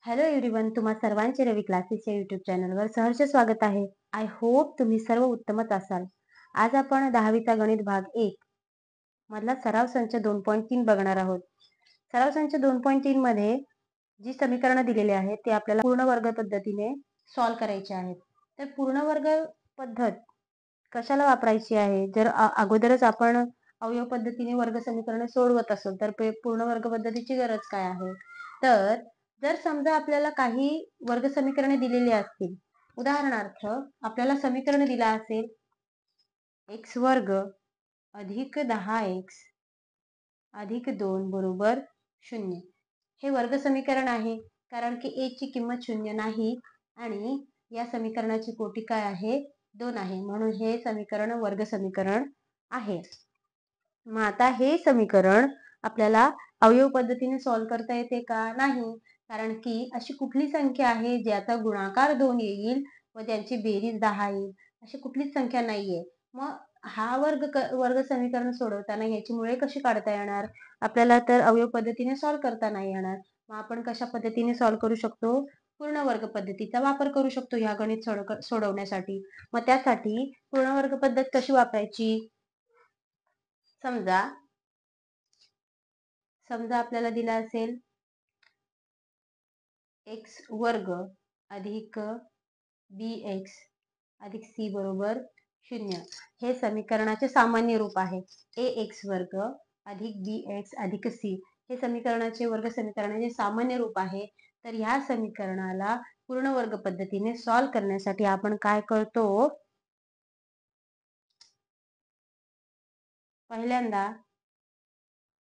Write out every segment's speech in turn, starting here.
Hello everyone, तुम्हा सर्वांचे रवी क्लासेसच्या यूट्यूब चॅनलवर सहर्ष स्वागत आहे. आय होप तुम्ही सर्व उत्तमच असाल. आज आपण 10वीचा गणित भाग 1 मधला सराव संच 2.3 बघणार आहोत. सराव संच 2.3 मध्ये जी समीकरणं दिलेली आहेत ते आपल्याला पूर्ण वर्ग पद्धतीने सॉल्व्ह करायची आहेत. तर पूर्ण वर्ग पद्धत कशाला वापरायची आहे? जर अगोदरच आपण अवयव पद्धतीने वर्ग समीकरणे सोडवत असेल तर पूर्ण वर्ग पद्धतीची गरज काय आहे? तर जर समजा आपल्याला काही वर्ग समीकरणे दिलेली असतील, उदाहरणार्थ आपल्याला समीकरण दिला असेल x वर्ग अधिक 10x अधिक 2 बरोबर 0. हे वर्ग समीकरण आहे कारण की a ची किंमत 0 नाही आणि या समीकरणाची कोटी काय आहे? 2 आहे, म्हणून हे समीकरण वर्ग समीकरण आहे. मग आता हे समीकरण आपल्याला अवयव पद्धतीने सॉल्व्ह करता येते का? नाही, कारण की अशी कुठली संख्या आहे ज्याचा गुणाकार 2 येईल व त्यांची बेरीज 10 येईल? अशी कुठलीच संख्या नाहीये. मग हा वर्ग समीकरण सोडवताना याची मुळे कशी काढता येणार? आपल्याला तर अवयव पद्धतीने सॉल्व्ह करता नाही येणार. मग आपण कशा पद्धतीने सॉल्व्ह करू शकतो? पूर्ण वर्ग पद्धतीचा वापर करू शकतो ह्या गणित सोडवण्यासाठी. मग त्यासाठी पूर्ण वर्ग पद्धत कशी वापरायची? समजा आपल्याला दिला असेल x वर्ग अधिक bx अधिक c बरोबर 0. हे समीकरणाचे सामान्य रूप आहे. ax वर्ग अधिक bx अधिक c हे समीकरणाचे वर्ग समीकरणाचे सामान्य रूप आहे. तर ह्या समीकरणाला पूर्ण वर्ग पद्धतीने सॉल्व्ह करण्यासाठी आपण काय करतो? पहिल्यांदा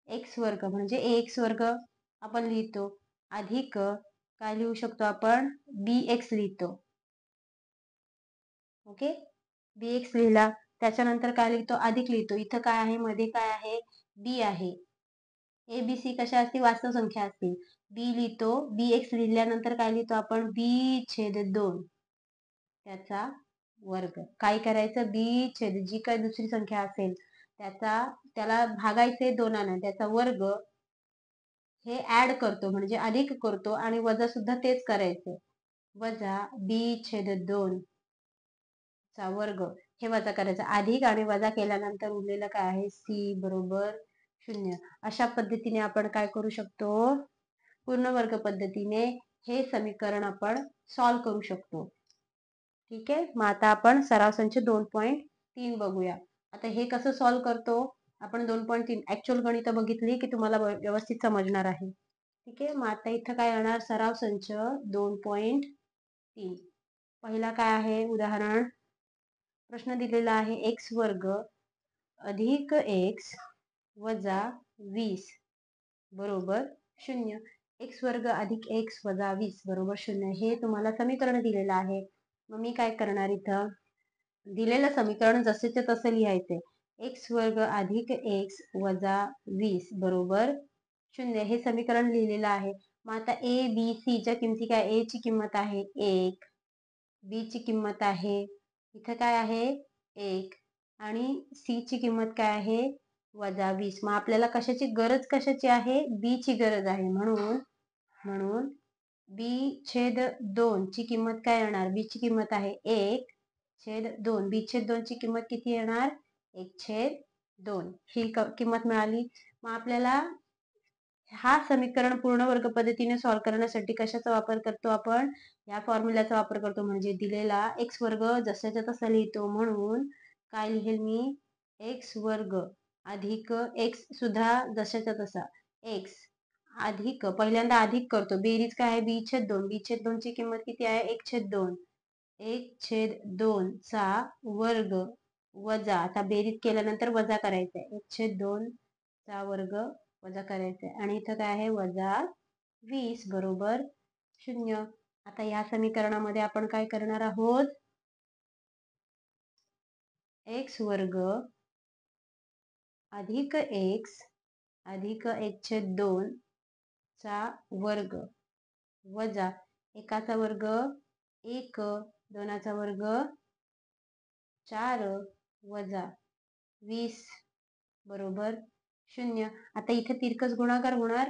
x वर्ग म्हणजे ax वर्ग आपण लिहितो, अधिक काय लिहू शकतो आपण? bx लिहितो. ओके, bx लिहिला. त्याच्यानंतर काय लिहितो? अधिक लिहितो. इथं काय आहे? मध्ये काय आहे? b आहे. ए बी सी कशा असतील? वास्तव संख्या असतील. b लिहितो. bx लिहिल्यानंतर काय लिहितो आपण? b/2 त्याचा वर्ग. काय करायचं? b/ जी काही दुसरी संख्या असेल त्याला भागायचे 2ने, त्याचा वर्ग हे ऍड करतो म्हणजे अधिक करतो आणि वजा सुद्धा तेच करायचं. वजा b/2 चा वर्ग हे वजा करायचं. अधिक आणि वजा केल्यानंतर उरलेलं काय आहे? c बरोबर 0. अशा पद्धतीने आपण काय करू शकतो? पूर्ण वर्ग पद्धतीने हे समीकरण आपण सॉल्व्ह करू शकतो. ठीक आहे. मग आता आपण सराव संच 2.3 बघूया. आता हे कसं सॉल्व्ह करतो आपण? 2.3 ऍक्च्युअल गणित बघितली की तुम्हाला व्यवस्थित समजणार आहे. ठीक आहे. मग आता इथं काय येणार? सराव संच 2.3. पहिला काय आहे? उदाहरण प्रश्न दिलेला आहे x वर्ग अधिक x वजा 20 बरोबर 0. x वर्ग अधिक x वजा 20 बरोबर 0 हे तुम्हाला समीकरण दिलेलं आहे. मग मी काय करणार? इथं दिलेलं समीकरण जसेच्या तसं लिहायचे. x वर्ग अधिक x वजा 20 बरोबर 0 हे समीकरण लिहिलेलं आहे. मग आता a b c च्या किमती काय? a ची किंमत आहे 1, b ची किंमत आहे इथं काय आहे? 1 आणि c ची किंमत काय आहे? वजा 20. मग आपल्याला कशाची गरज? कशाची आहे? b ची गरज आहे. म्हणून b/2 ची किंमत काय येणार? b ची किंमत आहे 1/2. b/2 ची किंमत किती येणार? 1/2 ही किंमत मिळाली. मग आपल्याला हा समीकरण पूर्ण वर्ग पद्धतीने सॉल्व्ह करण्यासाठी कशाचा वापर करतो आपण? या फॉर्म्युलाचा वापर करतो. म्हणजे दिलेला x वर्ग जसाच्या तसा लिहितो. म्हणून काय लिहेल मी? x वर्ग अधिक x सुद्धा जशाच्या तसा x अधिक, पहिल्यांदा अधिक करतो. बेरीज काय आहे? b/2. b/2 ची किंमत किती आहे? 1/2. 1/2 चा वर्ग वजा, आता बेरीज केल्यानंतर वजा करायचंय. 1/2 चा वर्ग वजा करायचंय आणि इथं काय आहे? वजा 20 बरोबर 0. आता या समीकरणामध्ये आपण काय करणार आहोत? x वर्ग अधिक x अधिक 1/2 चा वर्ग वजा एकाचा वर्ग 1, दोनाचा वर्ग 4 वजा 20 बरोबर 0. आता इथे तिरकस गुणाकार होणार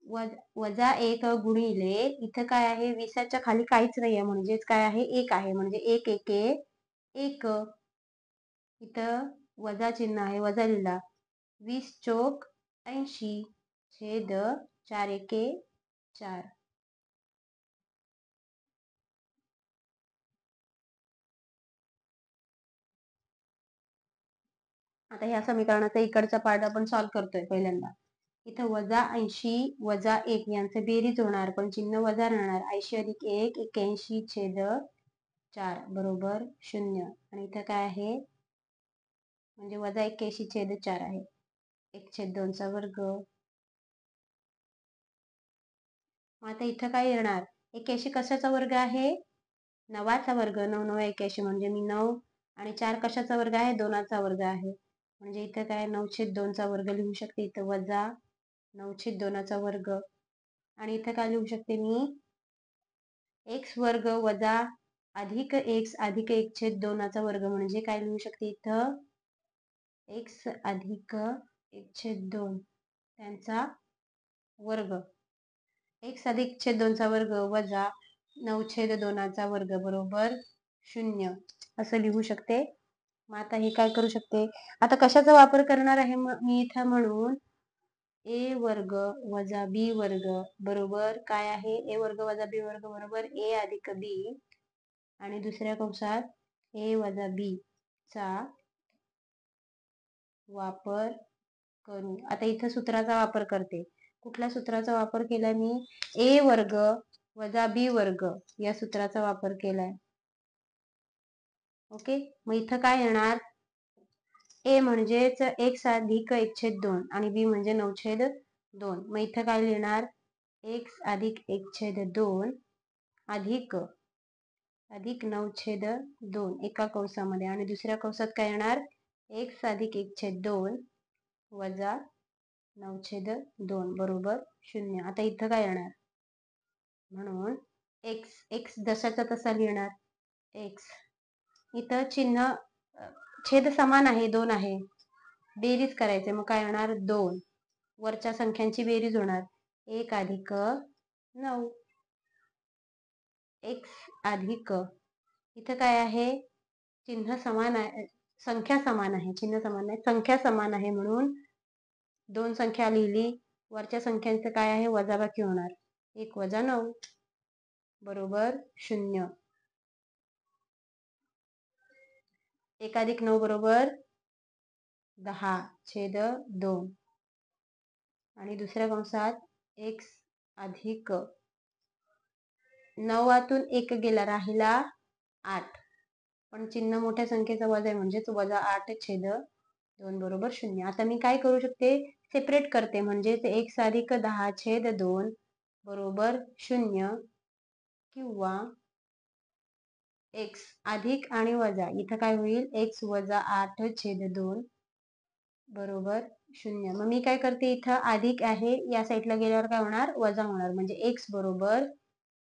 वजा 1 गुणिले इथं काय आहे 20च्या खाली काहीच नाहीये म्हणजेच काय आहे 1 आहे म्हणजे 1 एके 1. इथं वजा चिन्ह आहे वजा लिहिला 20 चोक 80 छेद 4 एके 4. आता ह्या समीकरणाचा इकडचा पार्ट आपण सॉल्व्ह करतोय पहिल्यांदा. इथं वजा 80 वजा 1 यांचं बेरीज होणार पण चिन्ह वजा राहणार 80 अधिक 1 81 छेद 4 बरोबर 0. आणि इथं काय आहे म्हणजे वजा 81 छेद 4 आहे 1 छेद 2 चा वर्ग. आता इथं काय येणार 81 कशाचा वर्ग आहे 9चा वर्ग 9 9 81 म्हणजे मी 9 आणि 4 कशाचा वर्ग आहे 2चा वर्ग आहे म्हणजे इथं काय 9 छेद 2 चा वर्ग लिहू शकते. इथं वजा 9 छेद 2चा वर्ग आणि इथं काय लिहू शकते मी x वर्ग वजा अधिक x अधिक 1 छेद 2चा वर्ग म्हणजे काय लिहू शकते इथं x अधिक 1 छेद 2 त्यांचा वर्ग x अधिक छेद 2चा वर्ग वजा 9 छेद 2चा वर्ग बरोबर 0 असं लिहू शकते. मग आता हे काय करू शकते आता कशाचा वापर करणार आहे मी इथं म्हणून a वर्ग वजा b वर्ग बरोबर काय आहे a वर्ग वजा b वर्ग बरोबर a अधिक b आणि दुसऱ्या कंसात a वजा b चा वापर करू. आता इथं सूत्राचा वापर करते. कुठल्या सूत्राचा वापर केलाय मी a वर्ग वजा b वर्ग या सूत्राचा वापर केलाय. ओके मग इथं काय येणार a म्हणजेच x अधिक 1 छेद 2 आणि b म्हणजे 9 छेद 2. मग इथं काय लिहिणार x अधिक 1 छेद 2 अधिक 9 छेद 2 एका कंसामध्ये आणि दुसऱ्या कंसात काय येणार x अधिक 1 छेद 2 वजा 9 छेद 2 बरोबर 0. आता इथं काय येणार म्हणून x जशाचा तसा लिहिणार x इथं चिन्ह छेद समान आहे 2 आहे बेरीज करायचे मग काय होणार 2 वरच्या संख्यांची बेरीज होणार 1 अधिक 9 x अधिक इथं काय आहे चिन्ह समान आहे संख्या समान आहे चिन्ह समान नाही संख्या समान आहे म्हणून 2 संख्या लिहिली वरच्या संख्यांचं काय आहे वजाबाकी होणार 1 वजा 9 बरोबर 0. 1 अधिक 9 बरोबर 10 छेद 2 आणि दुसऱ्या कंसात x अधिक 9तून 1 गेला राहिला 8 पण चिन्ह मोठ्या संख्येचा वजा आहे म्हणजेच वजा 8 छेद 2 बरोबर 0. आता मी काय करू शकते सेपरेट करते म्हणजेच x अधिक 10 छेद 2 बरोबर 0 किंवा x अधिक आणि वजा इथं काय होईल x वजा 8 छेद 2 बरोबर 0. मग मी काय करते इथं अधिक आहे या साईडला गेल्यावर काय होणार वजा होणार म्हणजे x बरोबर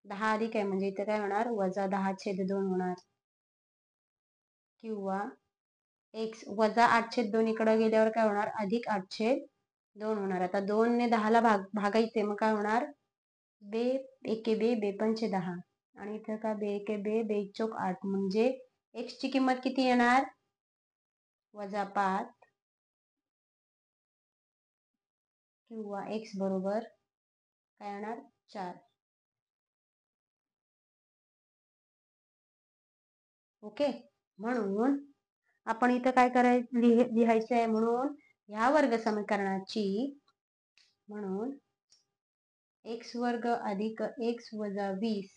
10 अधिक आहे म्हणजे इथं काय होणार वजा 10 छेद 2 होणार किंवा x वजा 8 छेद 2 इकडे गेल्यावर काय होणार अधिक 8 छेद 2 होणार. आता 2 ने 10 ला भागायचे मग काय होणार बे एके बे बे पंचे 10 आणि इथं का बे एके बे बे चोक 8 म्हणजे x ची किंमत किती येणार वजा 5 किंवा x बरोबर काय येणार 4. ओके म्हणून आपण इथं काय करायचं लिहायचं आहे म्हणून ह्या वर्ग समीकरणाची म्हणून x वर्ग अधिक x वजा 20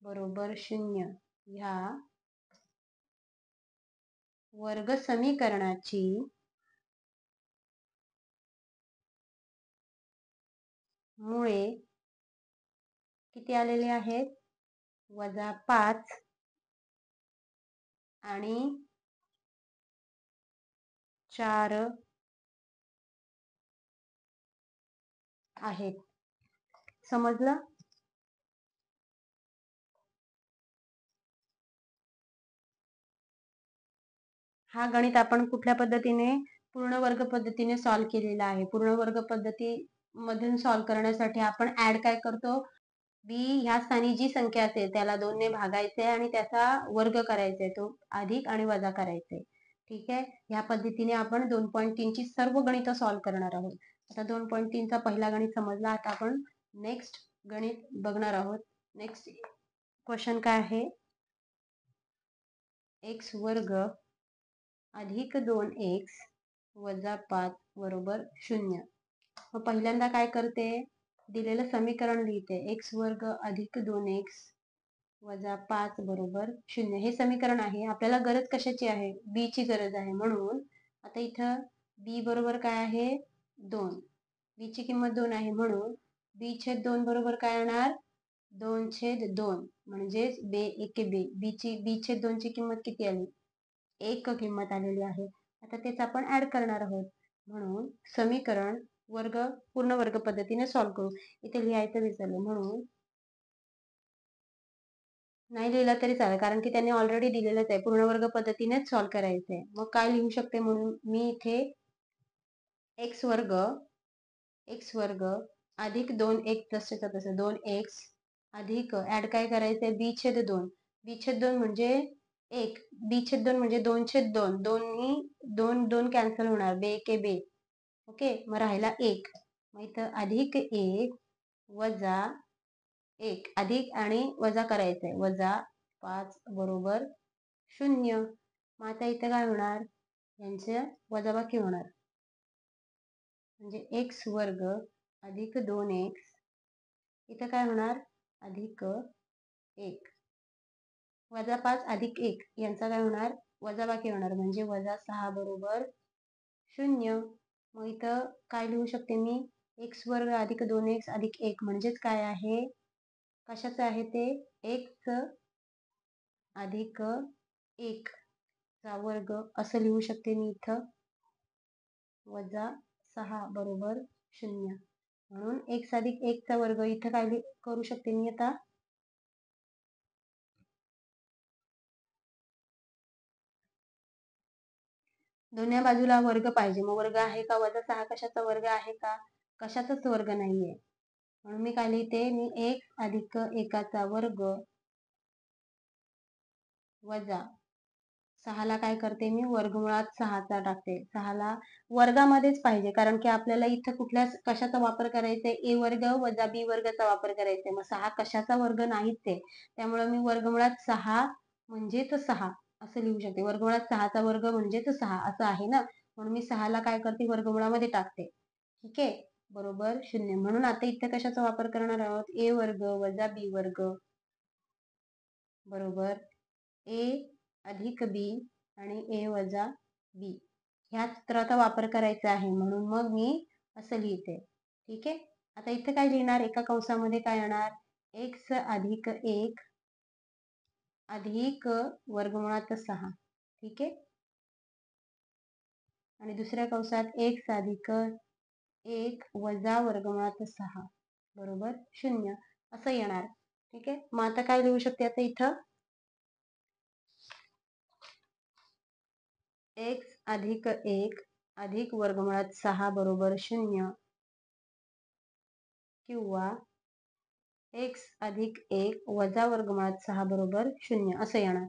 बरोबर 0 ह्या वर्ग समीकरणाची मुळे किती आलेले आहेत वजा 5 आणि 4 आहेत. समजलं हा गणित आपण कुठल्या पद्धतीने पूर्ण वर्ग पद्धतीने सॉल्व्ह केलेला आहे. पूर्ण वर्ग पद्धती मधून सॉल्व्ह करण्यासाठी आपण ऍड काय करतो, बी ह्या स्थानी जी संख्या असेल त्याला 2 ने भागायचे आणि त्याचा वर्ग करायचा, तो अधिक आणि वजा करायचे. ठीक आहे, ह्या पद्धतीने आपण 2.3 ची सर्व गणितं सॉल्व्ह करणार आहोत. आता 2.3 चा पहिला गणित समजला. आता आपण नेक्स्ट गणित बघणार आहोत. नेक्स्ट क्वेश्चन काय आहे, एक्स वर्ग अधिक 2x वजा 5 बरोबर 0. मग पहिल्यांदा काय करते, दिलेलं समीकरण लिहिते, एक्स वर्ग अधिक 2x वजा 5 बरोबर 0. हे समीकरण आहे. आपल्याला गरज कशाची आहे, बी ची गरज आहे. म्हणून आता इथं बी बरोबर काय आहे, 2. बी ची किंमत 2 आहे, म्हणून बी छेद 2 बरोबर काय येणार, 2 छेद 2 म्हणजेच बे एके बे. बी छेद 2 ची किंमत किती आली, 1 किंमत आलेली आहे. आता तेच आपण ऍड करणार आहोत. म्हणून समीकरण पूर्ण वर्ग पद्धतीने सॉल्व्ह करू. इथे लिहायचं विसरले, म्हणून नाही लिहिलं तरी चालेल, कारण की त्यांनी ऑलरेडी दिलेलंच आहे. पूर्ण वर्ग पद्धतीनेच सॉल्व्ह करायचं आहे. मग काय लिहू शकते, म्हणून मी इथे एक्स वर्ग अधिक 2x जसं तसं 2x अधिक ऍड काय करायचंय, बी छेद 2. बी छेद 2 म्हणजे 1. बी छेद 2 म्हणजे 2 छेद 2. दोन्ही 2 कॅन्सल होणार, बे के बे. ओके, मग राहिला 1. मग इथं अधिक 1 वजा 1 अधिक आणि वजा करायचंय, वजा 5 बरोबर 0. मग आता इथं काय होणार, यांचे वजाबाकी होणार, म्हणजे एक्स वर्ग अधिक 2x इथं काय होणार, अधिक 1 वजा 5 अधिक 1 यांचा काय होणार, वजाबाकी होणार, म्हणजे वजा 6 बरोबर 0. मग इथं काय लिहू शकते मी, एक्स वर्ग अधिक 2x अधिक 1 म्हणजेच काय आहे, कशाचं आहे ते, x अधिक 1 चा वर्ग असं लिहू शकते मी इथं, वजा 6 बरोबर 0. म्हणून x अधिक 1 चा वर्ग इथं काय करू शकते मी, आता दोन्ही बाजूला वर्ग पाहिजे. मग वर्ग आहे का, वजा 6 कशाचा वर्ग आहे का, कशाचाच वर्ग नाहीये. म्हणून मी काय लिहिते, मी x अधिक 1चा वर्ग वजा 6ला काय करते मी, वर्गमुळात 6चा टाकते. 6ला वर्गामध्येच पाहिजे, कारण की आपल्याला इथं कुठल्या कशाचा वापर करायचा आहे, ए वर्ग वजा बी वर्गाचा वापर करायचा आहे. मग 6 कशाचा वर्ग नाहीच आहे, त्यामुळे मी वर्गमुळात 6 म्हणजेच 6 असं लिहू शकते. वर्गमुळात 6चा वर्ग म्हणजेच 6 असं आहे ना, म्हणून मी 6ला काय करते, वर्गमुळामध्ये टाकते. ठीक आहे, बरोबर 0. म्हणून आता इथे कशाचा वापर करणार आहोत, ए वर्ग वजा बी वर्ग बरोबर ए अधिक बी आणि ए वजा बी ह्या सूत्राचा वापर करायचा आहे. म्हणून मग मी असं लिहिते. ठीक आहे, आता इथे काय लिहिणार, एका कंसामध्ये काय येणार, एक्स अधिक 1 अधिक वर्गमुळात 6. ठीक आहे, आणि दुसऱ्या कंसात एक्स अधिक 1 वजा वर्गमुळात 6 बरोबर 0 असं येणार. ठीक आहे, मग आता काय लिहू शकते, आता इथं एक्स अधिक 1 अधिक वर्गमुळात 6 बरोबर 0 किंवा एक्स अधिक 1 वजा वर्गमुळात 6 बरोबर 0 असं येणार.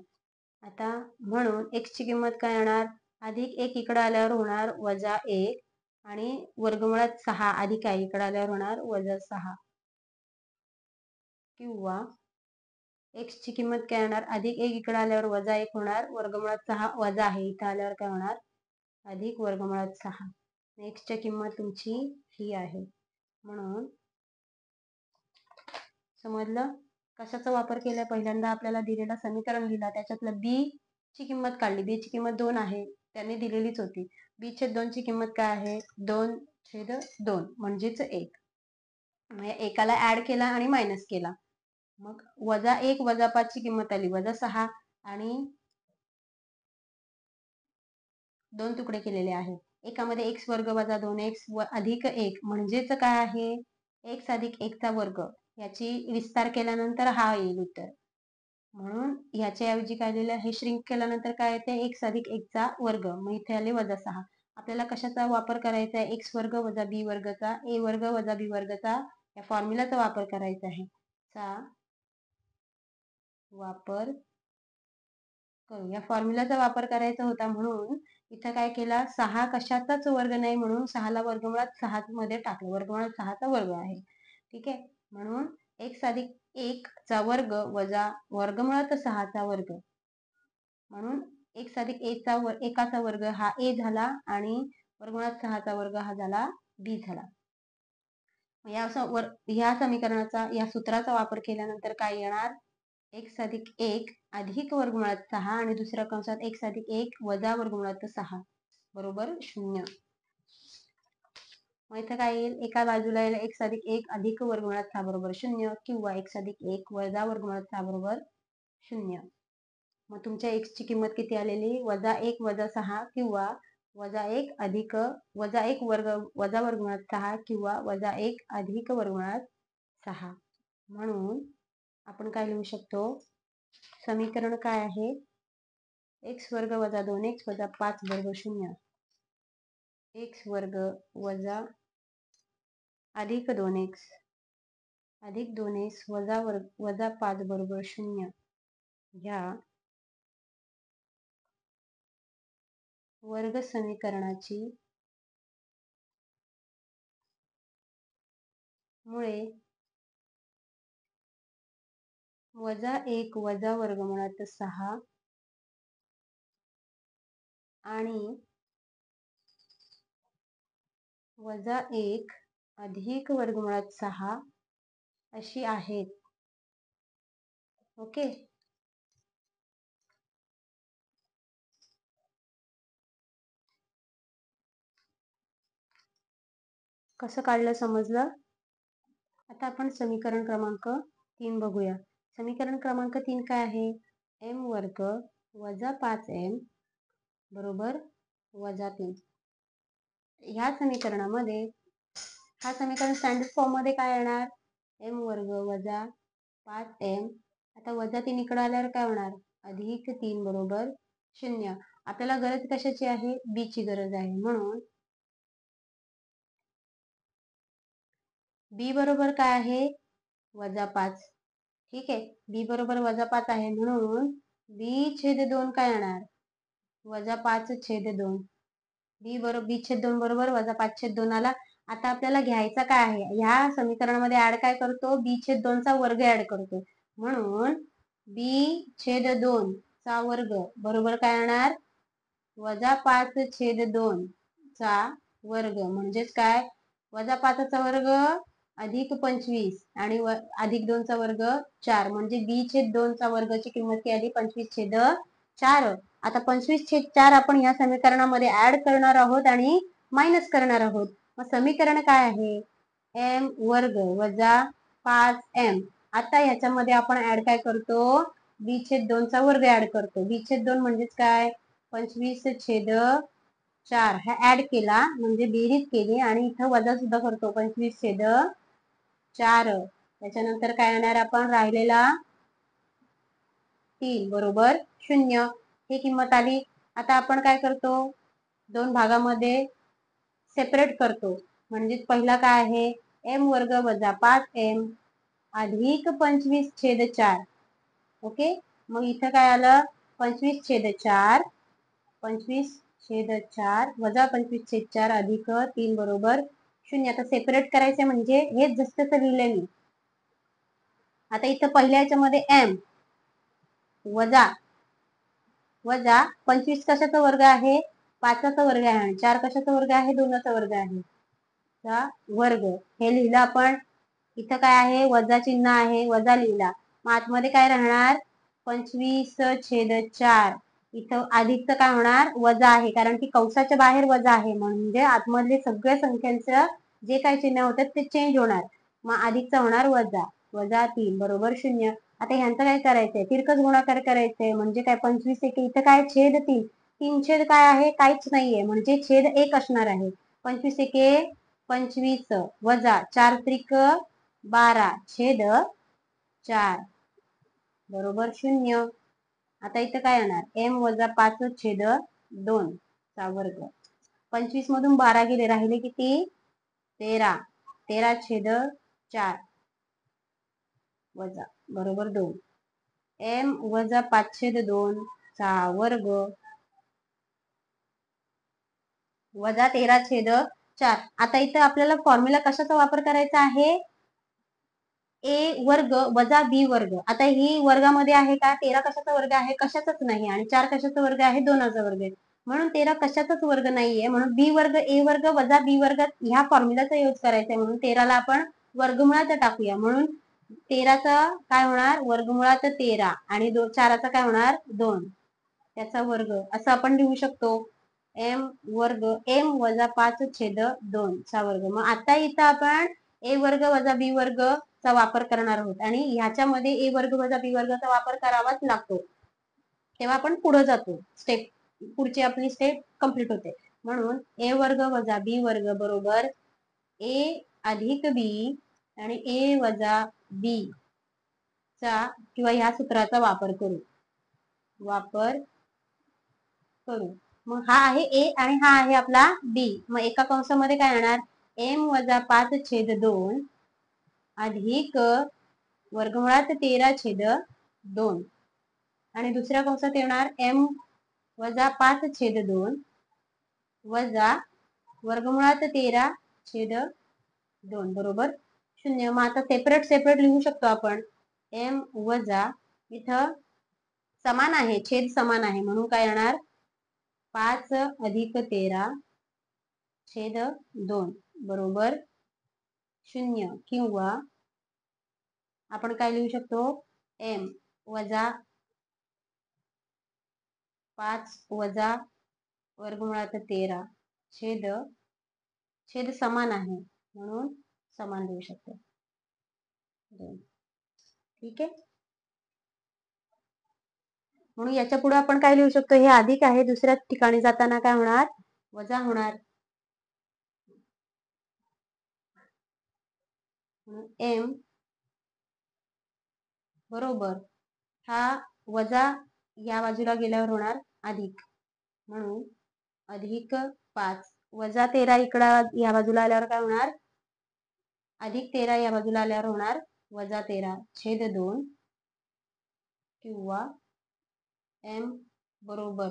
आता म्हणून एक्स ची किंमत काय येणार, अधिक 1 इकडे आल्यावर होणार वजा 1 आणि वर्गमुळात 6 अधिक आहे इकडे आल्यावर होणार वजा 6, किंवा एक्स ची किंमत काय येणार, अधिक 1 इकडे आल्यावर वजा 1 होणार, वर्गमुळात 6 वजा आहे इथं आल्यावर काय होणार, अधिक वर्गमुळात 6. एक्स ची किंमत तुमची ही आहे. म्हणून समजलं, कशाचा वापर केला, पहिल्यांदा आपल्याला दिलेला समीकरण लिहिला, त्याच्यातलं बी ची किंमत काढली. बी ची किंमत 2 आहे, त्यांनी दिलेलीच होती. बी छेद 2 ची किंमत काय आहे, 2 छेद 2 म्हणजेच 1. एकाला ऍड केला आणि मायनस केला, मग वजा 1 वजा 5 ची किंमत आली वजा 6 आणि 2 तुकडे केलेले आहेत. एकामध्ये एक्स वर्ग वजा 2x अधिक 1 म्हणजेच काय आहे, एक्स अधिक 1 चा वर्ग. याची विस्तार केल्यानंतर हा येईल उत्तर. म्हणून ह्याच्या ऐवजी काय लिहिलं, हे श्रिंक केल्यानंतर काय येते, एक्स अधिक 1 चा वर्ग. मग इथे आले वजा 6. आपल्याला कशाचा वापर करायचा आहे? एक्स वर्ग वजा बी वर्गचा ए वर्ग वजा बी वर्गचा या फॉर्म्युलाचा वापर करायचा आहे. चा वापर करू. या फॉर्म्युलाचा वापर करायचा होता म्हणून इथं काय केला, 6 कशाचाच वर्ग नाही म्हणून 6ला वर्गमुळात 6 मध्ये टाकलं. वर्गमुळात 6चा वर्ग आहे. ठीक आहे, म्हणून x अधिक 1 चा वर्ग वजा वर्गमुळात 6चा वर्ग, म्हणून x अधिक 1चा वर्ग हा a झाला आणि वर्गमुळात 6चा वर्ग हा झाला b झाला. या समीकरणाचा या सूत्राचा वापर केल्यानंतर काय येणार, x अधिक 1 अधिक वर्गमुळात 6 आणि दुसऱ्या कंसात x अधिक 1 वजा वर्गमुळात 6 बरोबर 0. मग इथं काय येईल, एका बाजूला येईल x अधिक 1 अधिक वर्गमुळात 6 बरोबर 0 किंवा x अधिक 1 वजा वर्गमुळात 6 बरोबर 0. मग तुमच्या x ची किंमत किती आलेली, वजा 1 वजा 6 किंवा वजा 1 अधिक वजा 1 वर्ग वजा वर्गमुळात 6 किंवा वजा 1 अधिक वर्गमुळात 6. म्हणून आपण काय लिहू शकतो, समीकरण काय आहे, x वर्ग वजा 2x वजा 5 बरोबर 0. x वर्ग वजा अधिक 2x अधिक 2x वजा 5 बरोबर 0. ह्या वर्ग समीकरणाची मुळे वजा 1 वजा वर्गमुळात 6 आणि वजा 1 अधिक वर्गमुळात 6 अशी आहेत. ओके, कसं काढलं समजलं. आता आपण समीकरण क्रमांक 3 बघूया. समीकरण क्रमांक 3 काय आहे, m वर्ग वजा 5m बरोबर वजा 3. ह्या समीकरणामध्ये हा समीकरण स्टँडर्ड फॉर्म मध्ये काय येणार, m वर्ग वजा 5m, आता वजा 3 इकडे आल्यावर काय होणार, अधिक 3 बरोबर 0. आपल्याला गरज कशाची आहे, b ची गरज आहे, म्हणून b बरोबर काय आहे, वजा 5. ठीक आहे, b बरोबर वजा 5 आहे म्हणून b छेद 2 काय येणार, वजा 5 छेद 2. b छेद 2 बरोबर वजा 5 छेद 2 आला. आता आपल्याला घ्यायचा काय आहे, ह्या समीकरणामध्ये ऍड काय करतो, b छेद 2 चा वर्ग ऍड करतो, म्हणून b छेद 2 चा वर्ग बरोबर काय येणार, वजा 5 छेद 2 चा वर्ग, म्हणजेच काय, वजा 5 चा वर्ग अधिक 25 आणि अधिक 2 चा वर्ग 4, म्हणजे b छेद 2 चा वर्गाची किंमत किती आली, 25 छेद 4. आता 25 छेद 4 आपण या समीकरणामध्ये ऍड करणार आहोत आणि मायनस करणार आहोत. मग समीकरण काय आहे, m वर्ग वजा 5m. आता ह्याच्यामध्ये आपण ऍड काय करतो, b छेद 2 चा वर्ग ऍड करतो. b छेद 2 म्हणजेच काय, 25 छेद 4 हा ऍड केला म्हणजे बेरीज केली आणि इथं वजा सुद्धा करतो, 25 छेद 4. त्याच्यानंतर काय येणार, आपण राहिलेला 3 बरोबर 0. ही किंमत आली. आता आपण काय करतो, दोन भागामध्ये सेपरेट करतो, म्हणजे पहिला काय आहे, m वर्ग वजा 5m अधिक 25 छेद 4. ओके, मग इथं काय आलं, 25 छेद 4 25 छेद 4 वजा 25 छेद 4 अधिक 3 बरोबर 0. आता सेपरेट करायचे म्हणजे हेच जसं लिहिले मी. आता इथं पहिल्या याच्यामध्ये m वजा वजा 25 कशाचा वर्ग आहे, 5चा वर्ग आहे, आणि 4 कशाचा वर्ग आहे, 2चा वर्ग आहे, चा वर्ग. हे लिहिलं आपण. इथं काय आहे, वजा चिन्ह आहे, वजा लिहिला. मग आतमध्ये काय राहणार, 25 छेद 4. इथं अधिकचं काय होणार, वजा आहे, कारण की कंसाच्या बाहेर वजा आहे, म्हणजे आतमधले सगळ्या संख्यांचं जे काही चिन्ह होतात ते चेंज होणार. मग अधिकचा होणार वजा, वजा 3 बरोबर 0. आता ह्यांचं काय करायचंय, तिरकस गुणाकार करायचंय, म्हणजे काय, 25 एके इथं काय छेद 3. 3 छेद काय आहे, काहीच नाहीये, म्हणजे छेद 1 असणार आहे. 25 एके 25 वजा 4 त्रिक 12 छेद 4 बरोबर 0. आता इथं काय येणार, m वजा 5 छेद 2 चा वर्ग. 25 मधून 12 गेले, राहिले किती? 13. 13/4 वजा बरोबर 2. m वजा 5/2 चा वर्ग वजा 13/4. आता इथं आपल्याला फॉर्म्युला कशाचा वापर करायचा आहे? a वर्ग वजा b वर्ग. आता ही वर्गामध्ये आहे का? 13 कशाचा वर्ग आहे? कशाचाच नाही. आणि 4 कशाचा वर्ग आहे? 2चा वर्ग आहे. म्हणून 13 कशाचाच वर्ग नाहीये. म्हणून b वर्ग a वर्ग वजा b वर्ग ह्या फॉर्म्युलाचा यूज करायचा आहे. म्हणून 13ला आपण वर्गमुळात टाकूया. म्हणून 13चा काय होणार? वर्गमुळात 13 आणि 4चा काय होणार? 2 त्याचा वर्ग असं आपण लिहू शकतो. m वर्ग m वजा 5/2 चा वर्ग. मग आता इथं आपण a वर्ग वजा b वर्ग चा वापर करणार आहोत आणि ह्याच्यामध्ये a वर्ग वजा b वर्गाचा वापर करावाच लागतो. तेव्हा आपण पुढे जातो. पुढची आपली स्टेप कंप्लीट होते. म्हणून a वर्ग वजा b वर्ग बरोबर a अधिक b आणि a वजा b चा किंवा ह्या सूत्राचा वापर करू. मग हा आहे a आणि हा आहे आपला b. मग एका कंसामध्ये काय येणार? m वजा 5/2 अधिक वर्गमुळात 13/2 आणि दुसऱ्या कंसात येणार m वजा 5/2 वजा वर्गमुळात 13/2 बरोबर 0. मग आता सेपरेट लिहू शकतो आपण. m वजा इथं समान आहे, छेद समान आहे म्हणून काय येणार? 5 अधिक 13/2 बरोबर 0. किंवा आपण काय लिहू शकतो? m वजा 5 वजा वर्गमुळात 13 छेद समान आहे म्हणून समान लिहू शकतो. ठीक आहे. म्हणून याच्या पुढे आपण काय लिहू शकतो? हे अधिक आहे, दुसऱ्या ठिकाणी जाताना काय होणार? वजा होणार. m बरोबर हा वजा या बाजूला गेल्यावर होणार अधिक. म्हणून अधिक 5 वजा 13 इकडं या बाजूला आल्यावर काय होणार? अधिक 13 या बाजूला आल्यावर होणार वजा 13/2 किंवा m बरोबर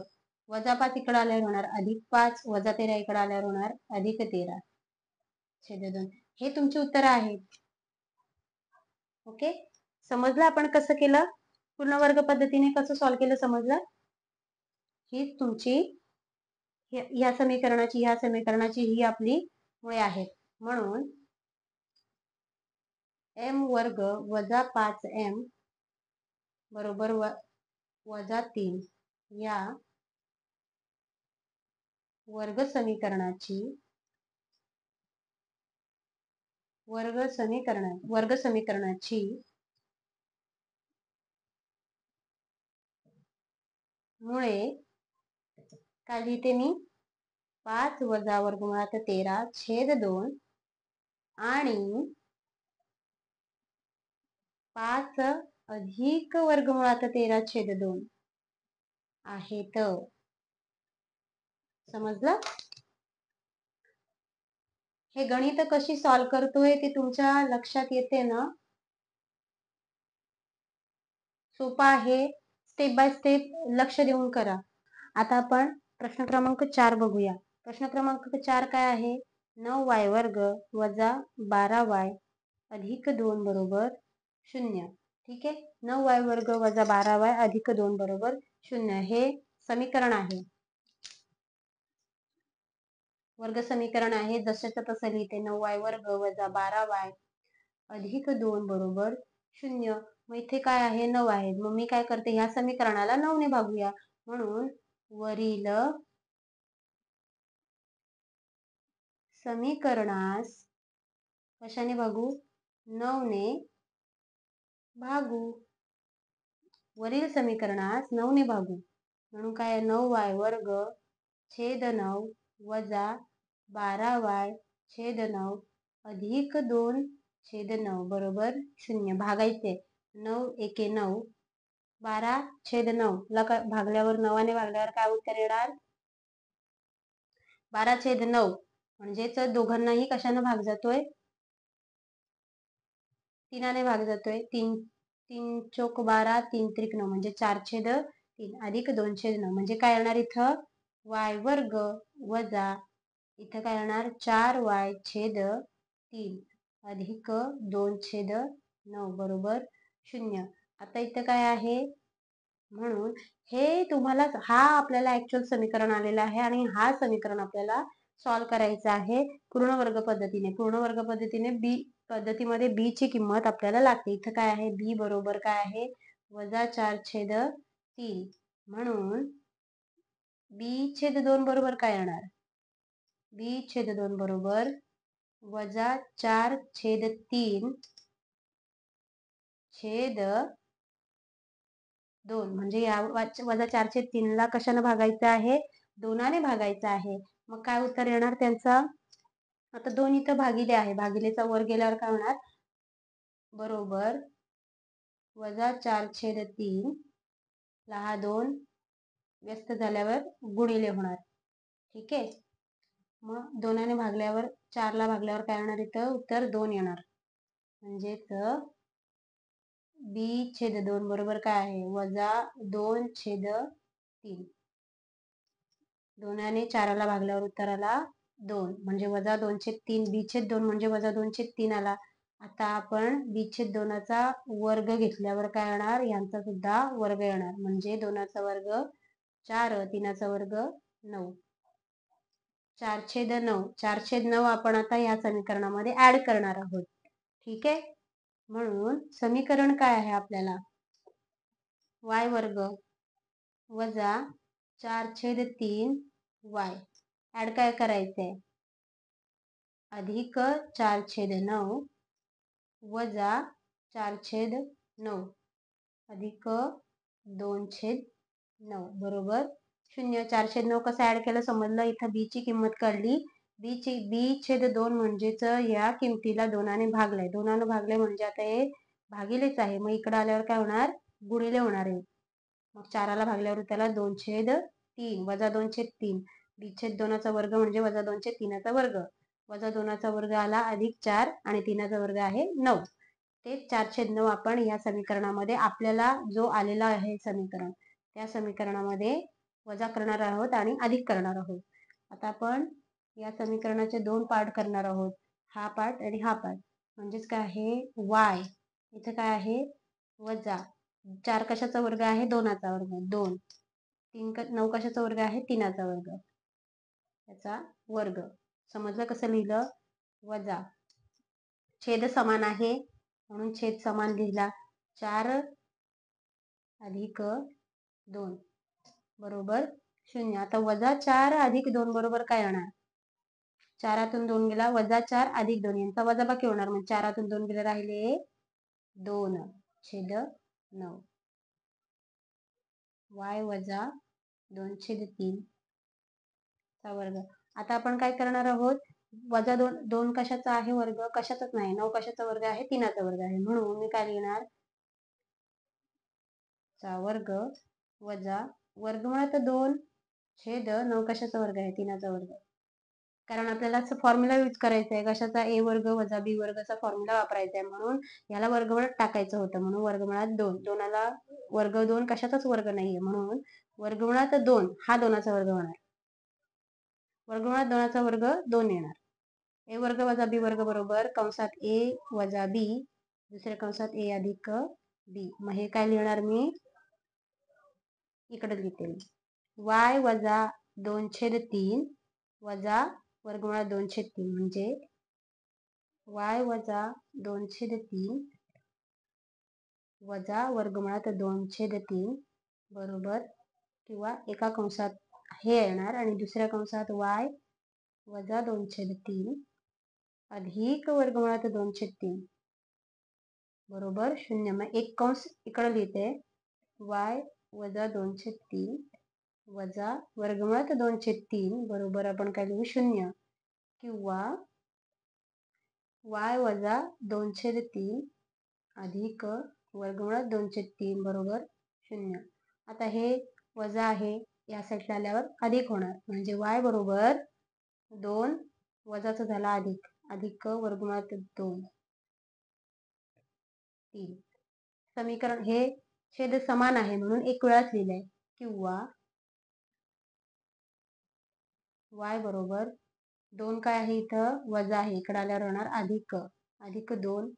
वजा 5 इकडे आल्यावर होणार अधिक 5 वजा 13 इकडे आल्यावर होणार अधिक 13/2. हे तुमची उत्तर आहेत. ओके, समजलं आपण कसं केलं? पूर्ण वर्ग पद्धतीने कसं सॉल्व्ह केलं समजलं? ही तुमची ह्या समीकरणाची ही आपली मुळे आहेत. म्हणून m वर्ग वजा 5m बरोबर वजा 3 या वर्ग समीकरणाची मुळे काय लिहिते मी? 5 वजा वर्गमुळात 13/2 आणि 5 अधिक वर्गमुळात 13/2 आहेत. समजलं? हे गणित कशी सॉल्व्ह करतोय ते तुमच्या लक्षात येते ना? सोपा आहे. स्टेप बाय स्टेप लक्ष देऊन करा. आता आपण प्रश्न क्रमांक 4 बघूया. प्रश्न क्रमांक 4 काय आहे? 9y वर्ग वजा 12y अधिक 2 बरोबर 0. ठीक आहे. 9y वर्ग वजा 12y अधिक 2 बरोबर 0 हे समीकरण आहे. वर्ग समीकरण आहे. जशाचं तसं लिहिते. 9y वर्ग वजा 12y अधिक 2 बरोबर 0. मग इथे काय आहे? 9 आहे. मग मी काय करते? ह्या समीकरणाला 9 ने भागूया. म्हणून वरील समीकरणास कशाने भागू? 9 ने भागू. वरील समीकरणास 9 ने भागू. म्हणून काय? 9y वर्ग छेद 9 वजा 12y छेद 9 अधिक 2 छेद 9 बरोबर 0. भागायचे. 9 एके 9 12/9 ला भागल्यावर 9 ने भागल्यावर काय उत्तर येणार? 12/9 म्हणजेच दोघांनाही कशानं भाग जातोय, 3 भाग जातोय. 3 चोक 12, 3 त्रिक 9 म्हणजे 4/3 अधिक 2/9 म्हणजे काय येणार इथं y वर्ग वजा इथं काय येणार 4y/3 अधिक 2/9 बरोबर 0. आता इथं काय आहे म्हणून हे तुम्हाला हा आपल्याला ऍक्च्युअल समीकरण आलेलं आहे आणि हा समीकरण आपल्याला सॉल्व करायचं आहे पूर्ण वर्ग पद्धतीने. पूर्ण वर्ग पद्धतीने बी पद्धतीमध्ये बी ची किंमत आपल्याला लागते. इथं काय आहे बी बरोबर काय आहे वजा 4/3 म्हणून b/2 बरोबर काय येणार b/2 बरोबर वजा 4/3 छेद 2 म्हणजे या वजा 4/3 ला कशाने भागायचं आहे 2ने भागायचं आहे. मग काय उत्तर येणार त्यांचा आता 2 इथं भागिले आहे भागिलेचा वर गेल्यावर काय होणार बरोबर वजा 4/3 ला हा 2 व्यस्त झाल्यावर गुणिले होणार. ठीक आहे मग 2ने भागल्यावर 4 ला भागल्यावर काय होणार इथं उत्तर 2 येणार म्हणजेच b/2 बरोबर काय आहे वजा 2/3 2ने 4 ला भागल्यावर उत्तर आला 2 म्हणजे वजा 2/3 b/2 म्हणजे वजा 2/3 आला. आता आपण b/2 चा वर्ग घेतल्यावर काय येणार यांचा सुद्धा वर्ग येणार म्हणजे 2 चा वर्ग 4 3 चा वर्ग 9 4/9 4/9 आपण आता या समीकरणामध्ये ऍड करणार आहोत. ठीक आहे म्हणून समीकरण काय आहे आपल्याला y वर्ग वजा 4/3 y ऍड काय करायचंय अधिक 4/9 वजा 4/9 अधिक 2/9 बरोबर 0. 4/9 कसं ऍड केलं समजलं. इथं बी ची किंमत काढली b/2 म्हणजेच या किमतीला 2ने भागलाय 2ने भागले म्हणजे आता हे भागिलेच आहे मग इकडे आल्यावर काय होणार गुणिले होणार आहे. मग 4 ला भागल्यावर त्याला 2/3 वजा 2/3 b/2 चा वर्ग म्हणजे वजा 2/3 चा वर्ग वजा 2 चा वर्ग आला अधिक 4 आणि 3 चा वर्ग आहे 9. ते 4/9 आपण या समीकरणामध्ये आपल्याला जो आलेला आहे समीकरण त्या समीकरणामध्ये वजा करणार आहोत आणि अधिक करणार आहोत. आता आपण या समीकरणाचे 2 पार्ट करणार आहोत हा पार्ट आणि हा पार्ट म्हणजेच काय आहे y इथे काय आहे वजा 4 कशाचा वर्ग आहे 2 चा वर्ग 2 9 कशाचा वर्ग आहे 3 चा वर्ग याचा वर्ग समजलं कसं लिहिलं वजा छेद समान आहे म्हणून छेद समान लिहिला 4 अधिक 2 बरोबर 0. आता वजा 4 अधिक 2 बरोबर काय येणार 4तून 2 गेला वजा 4 अधिक 2 यांचा वजाबाकी होणार म्हणजे 4तून 2 गेले राहिले 2/9 y वजा 2/3 चा वर्ग. आता आपण काय करणार आहोत वजा 2 कशाचा आहे वर्ग कशाचाच नाही 9 कशाचा वर्ग आहे 3 चा वर्ग आहे म्हणून मी काय लिहिणार चा वर्ग वजा वर्गमुळात 2/9 कशाचा वर्ग आहे 3 चा वर्ग. कारण आपल्याला असं फॉर्म्युला यूज करायचा आहे कशाचा a वर्ग वजा b वर्गचा फॉर्म्युला वापरायचा आहे म्हणून याला वर्गमुळात टाकायचं होतं म्हणून वर्गमुळात 2 2ला वर्ग 2 कशाचाच वर्ग नाहीये म्हणून वर्गमुळात 2 हा 2चा वर्ग होणार वर्गमुळात 2चा वर्ग 2 येणार a वर्ग वजा b वर्ग बरोबर कंसात a वजा b दुसऱ्या कंसात a अधिक b. मग हे काय लिहिणार मी इकडे लिहिते y वजा 2/3 वजा वर्गमुळात 2/3 म्हणजे y वजा 2/3 वजा वर्गमुळात 2/3 बरोबर किंवा एका कंसात हे येणार आणि दुसऱ्या कंसात y वजा 2/3 अधिक वर्गमुळात 2/3 बरोबर 0. मग एक कंस इकडे लिहिते y वजा 2/3 वजा वर्गमुळात 2/3 बरोबर आपण काय लिहू 0 किंवा y वजा 2/3 अधिक वर्गमुळात 2/3 बरोबर 0. आता हे वजा आहे या साईडला आल्यावर अधिक होणार म्हणजे y बरोबर 2 वजाचा झाला अधिक, अधिक वर्गमुळात 2 3. समीकरण हे छेद समान आहे म्हणून एक वेळाच लिहिलंय, किंवा y बरोबर 2 काय आहे इथं वजा आहे, इकडे आल्यावर होणार अधिक, अधिक 2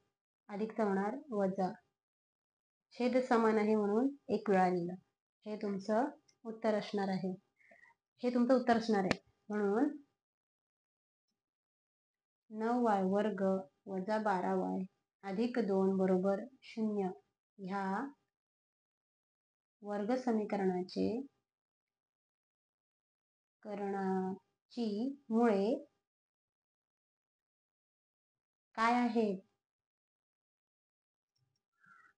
अधिकचा होणार वजा, छेद समान आहे म्हणून एक वेळा लिहिलं. हे तुमचं उत्तर असणार आहे, हे तुमचं उत्तर असणार आहे. म्हणून 9y वर्ग वजा 12y अधिक 2 बरोबर 0 ह्या वर्ग समीकरणाची मुळे काय आहे?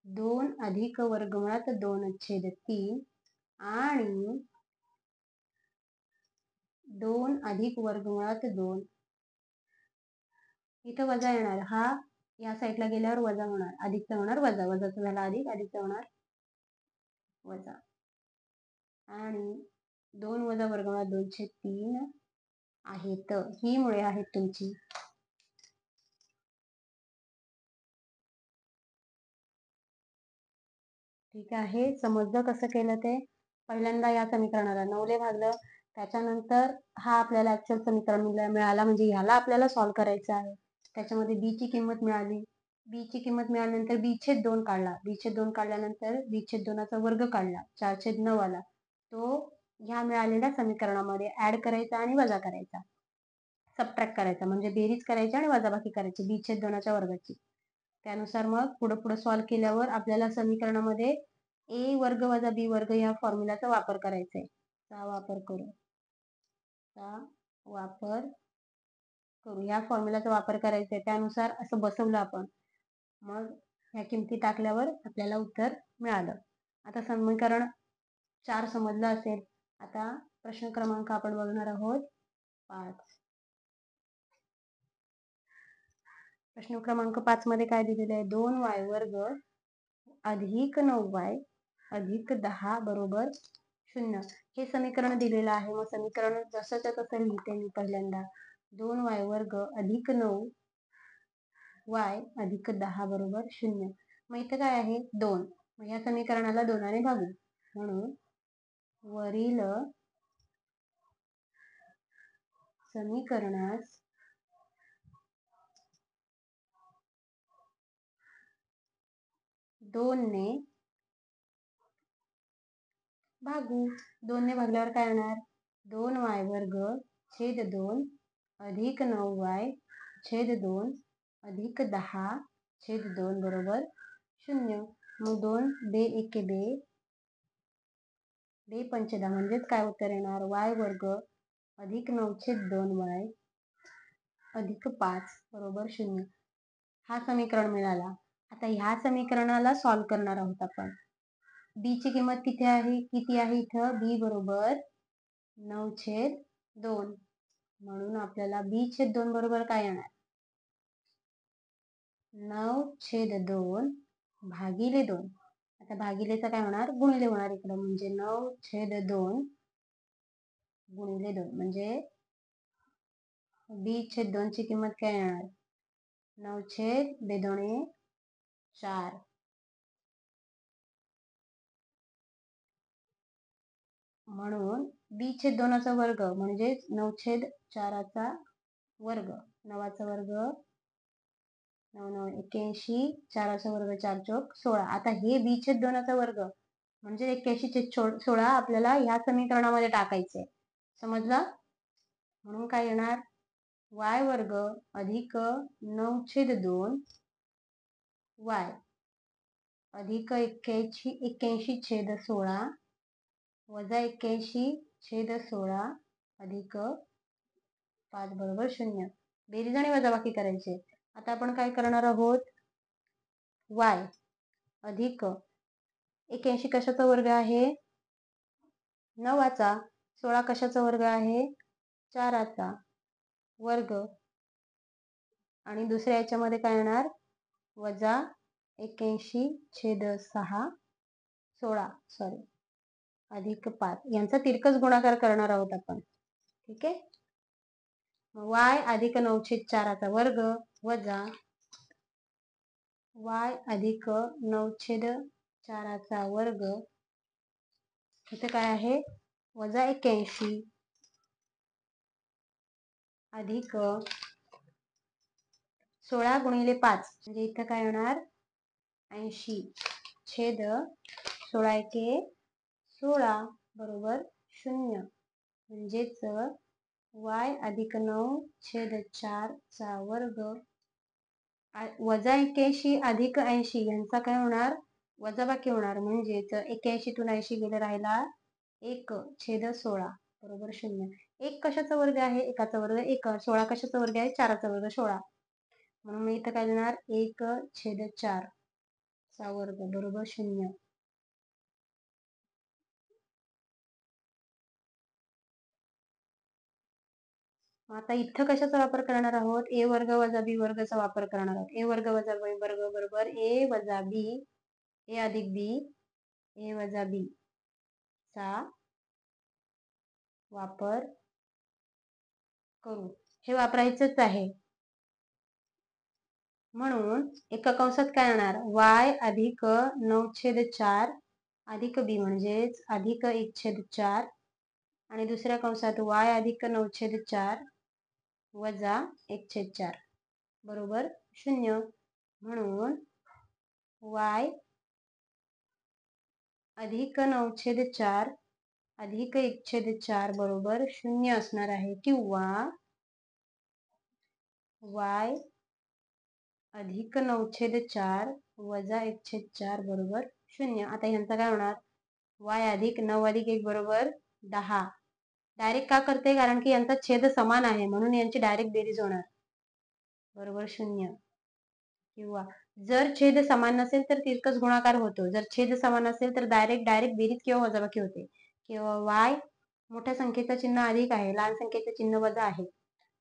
2 अधिक वर्गमुळात 2/3 आणि 2 अधिक वर्गमुळात 2. इथं वजा येणार, हा या साईडला गेल्यावर वजा होणार, अधिकचा होणार वजा, वजाचा झाला अधिक, अधिकचा होणार वजा, आणि 2 वजा वर्गमुळात 2/3 आहेत. ही मुळे आहेत तुमची. ठीक आहे, समजलं कसं केलं ते? पहिल्यांदा या समीकरणाला 9 भागलं, त्याच्यानंतर हा आपल्याला ऍक्च्युअल समीकरण मिळाला, म्हणजे ह्याला आपल्याला सॉल्व्ह करायचं आहे. त्याच्यामध्ये बी ची किंमत मिळाली, बी ची किंमत मिळाल्यानंतर b/2 काढला, b/2 काढल्यानंतर b/2चा वर्ग काढला, 4/9 आला. तो ह्या मिळालेल्या समीकरणामध्ये ऍड करायचा आणि वजा करायचा, सबट्रॅक्ट करायचा, म्हणजे बेरीज करायची आणि वजाबाकी करायची b/2च्या वर्गाची. त्यानुसार मग पुढे पुढे सॉल्व्ह केल्यावर आपल्याला समीकरणामध्ये a वर्ग वजा b वर्ग ह्या फॉर्म्युलाचा वापर करायचा आहे. ह्या फॉर्म्युलाचा वापर करायचा आहे. त्यानुसार असं बसवलं आपण, मग ह्या किमती टाकल्यावर आपल्याला उत्तर मिळालं. आता समीकरण 4 समजलं असेल. आता प्रश्न क्रमांक आपण बघणार आहोत 5. प्रश्न क्रमांक 5 मध्ये काय दिलेलं आहे? 2y वर्ग अधिक 9y अधिक 10 बरोबर 0. हे समीकरण दिलेलं आहे. मग समीकरण जसंच्या तसं लिहिते मी. पहिल्यांदा 2y वर्ग अधिक 9y अधिक 10 बरोबर 0. मग इथं काय आहे? 2. मग या समीकरणाला 2ने भागू, म्हणून वरील समीकरणास 2ने भागू. 2ने भागल्यावर काय येणार? 2y वर्ग छेद 2 अधिक 9y छेद 2 अधिक 10 छेद 2 बरोबर 0. मग 2 बे एके बे, बे पंचे 10, म्हणजेच काय उत्तर येणार? y वर्ग अधिक 9/2y अधिक 5 बरोबर 0. हा समीकरण मिळाला. आता ह्या समीकरणाला सॉल्व्ह करणार आहोत आपण. b ची किंमत किती आहे इथं? b बरोबर 9/2, म्हणून आपल्याला b/2 बरोबर काय येणार? 9/2 भागिले 2. आता भागिलेचं काय होणार? गुणिले होणार इकडं, म्हणजे 9/2 गुणिले 2, म्हणजे b/2 ची किंमत काय येणार? 9/2 4. म्हणून b/2चा वर्ग म्हणजे 9/4चा वर्ग, 9चा वर्ग 9 9 81, 4चा वर्ग 4 चौक 16. आता हे b/2चा वर्ग म्हणजे 81/16 आपल्याला ह्या समीकरणामध्ये टाकायचे. समजलं? म्हणून काय येणार? y वर्ग अधिक 9/2 y अधिक 81/16 वजा 81/16 अधिक 5 बरोबर 0. बेरीज आणि वजाबाकी करायचे. आता आपण काय करणार आहोत? y अधिक 81 कशाचा वर्ग आहे? 9चा. 16 कशाचा वर्ग आहे? 4चा वर्ग, आणि दुसऱ्या याच्यामध्ये काय येणार? वजा 81/16 अधिक 5 यांचा तिरकस गुणाकार करणार आहोत आपण. ठीक आहे. y अधिक 9/4 वर्ग वजा y अधिक 9/4 वर्ग, इथे काय आहे वजा 81 अधिक 16 गुणिले 5 म्हणजे इथं काय होणार 80/16 एके 16 बरोबर 0. म्हणजेच y अधिक 9/4 वर्ग वजा 81 अधिक 80 यांचा काय होणार वजाबाकी होणार. म्हणजेच 81तून 80 गेले राहिला 1/16 बरोबर 0. 1 कशाचा वर्ग आहे एकाचा वर्ग 1, 16 कशाचा वर्ग आहे 4चा वर्ग 16, म्हणून मी इथं काय लिहिणार 1/4 वर्ग बरोबर 0. आता इथं कशाचा वापर करणार आहोत a वर्ग वजा b वर्गचा वापर करणार आहोत. a वर्ग वजा b वर्ग बरोबर a वजा b, a अधिक b, a वजा b चा वापर करू. हे वापरायचंच आहे. म्हणून एका कंसात काय येणार y अधिक 9/4 अधिक b म्हणजेच अधिक 1/4 आणि दुसऱ्या कंसात y अधिक 9/4 वजा 1/4 बरोबर 0. म्हणून y अधिक 9/4 अधिक 1/4 बरोबर 0 असणार आहे. किंवा y अधिक 9/4 वजा 1/4 बरोबर 0. आता ह्यांचा काय होणार y अधिक 9 अधिक 1 बरोबर 10. डायरेक्ट का करते कारण की यांचा छेद समान आहे म्हणून यांची डायरेक्ट बेरीज होणार बरोबर 0. किंवा जर छेद समान नसेल तर तिरकस गुणाकार होतो. जर छेद समान असेल तर डायरेक्ट बेरीज किंवा वजाबाकी होते. किंवा y मोठ्या संख्येचं चिन्ह अधिक आहे लहान संख्येचं चिन्ह वजा आहे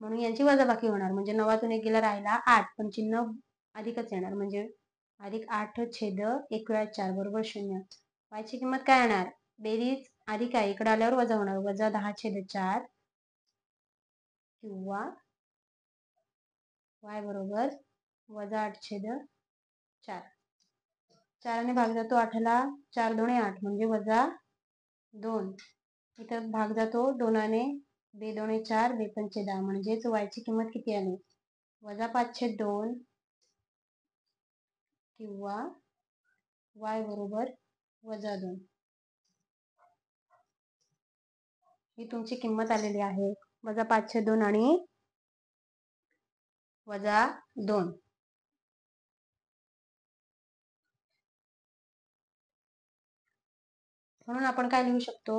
म्हणून यांची वजाबाकी होणार. म्हणजे 9तून 1 गेला राहिला 8 पण चिन्ह अधिकच येणार म्हणजे अधिक 8/1/4 बरोबर 0. y ची किंमत काय येणार बेरीज अधिक आहे इकडे आल्यावर वजा होणार वजा 10/4 किंवा y बरोबर वजा 8/4. 4 ने भाग जातो 8ला 4 दोणे 8 म्हणजे वजा 2. इथं भाग जातो 2 ने 2 दोणे 4 2 पंचे 10 म्हणजेच y ची किंमत किती आली वजा 5/2 किंवा y बरोबर वजा 2. ही तुमची किंमत आलेली आहे वजा 5/2 आणि वजा 2. म्हणून आपण काय लिहू शकतो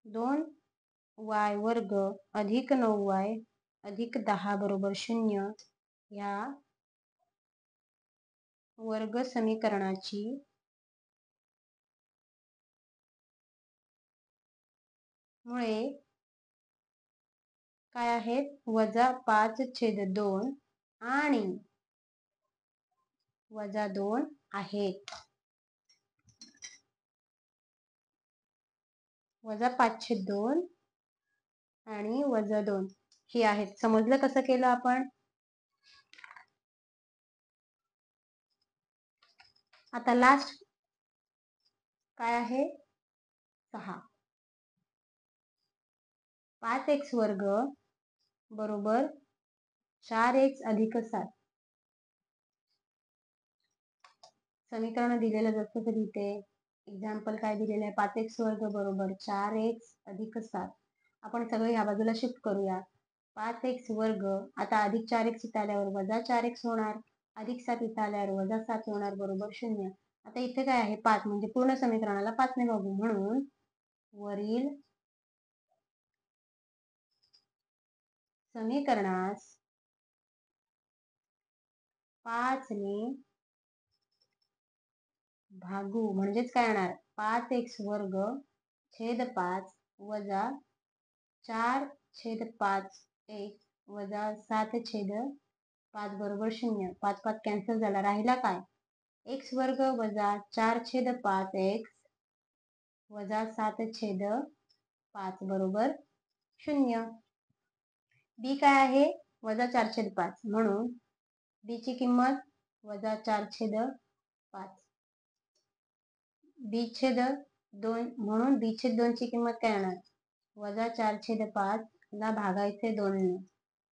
2y वर्ग अधिक 9y अधिक 10 बरोबर 0 ह्या वर्ग समीकरणाची मुळे काय आहेत वजा 5/2 आणि वजा 2 आहेत. वजा 5/2 आणि वजा 2 ही आहेत. समजलं कसं केलं आपण. आता लास्ट काय आहे 6. 5x वर्ग बरोबर 4x अधिक 7. समीकरण दिलेलं जसं तरी इथे एक्झाम्पल काय दिलेलं आहे 5x वर्ग बरोबर 4x अधिक 7. आपण सगळे ह्या बाजूला शिफ्ट करूया. 5x वर्ग आता अधिक 4x इथं आल्यावर वजा 4x होणार अधिक 7 इथं आल्यावर वजा 7 होणार बरोबर 0. आता इथे काय आहे 5 म्हणजे पूर्ण समीकरणाला 5 ने भागू म्हणून वरील समीकरणास 5 ने भागू म्हणजेच काय येणार 5x वर्ग छेद 5 वजा 4/5 1 वजा 7/5 बरोबर 0. 5 5 कॅन्सल झाला राहिला काय x वर्ग वजा 4/5 x वजा 7/5 बरोबर 0. बी काय आहे -4/5 म्हणून बी ची किंमत -4/5. b/2 म्हणून b/2 ची किंमत काय येणार -4/5 ला भागायचे 2 ने.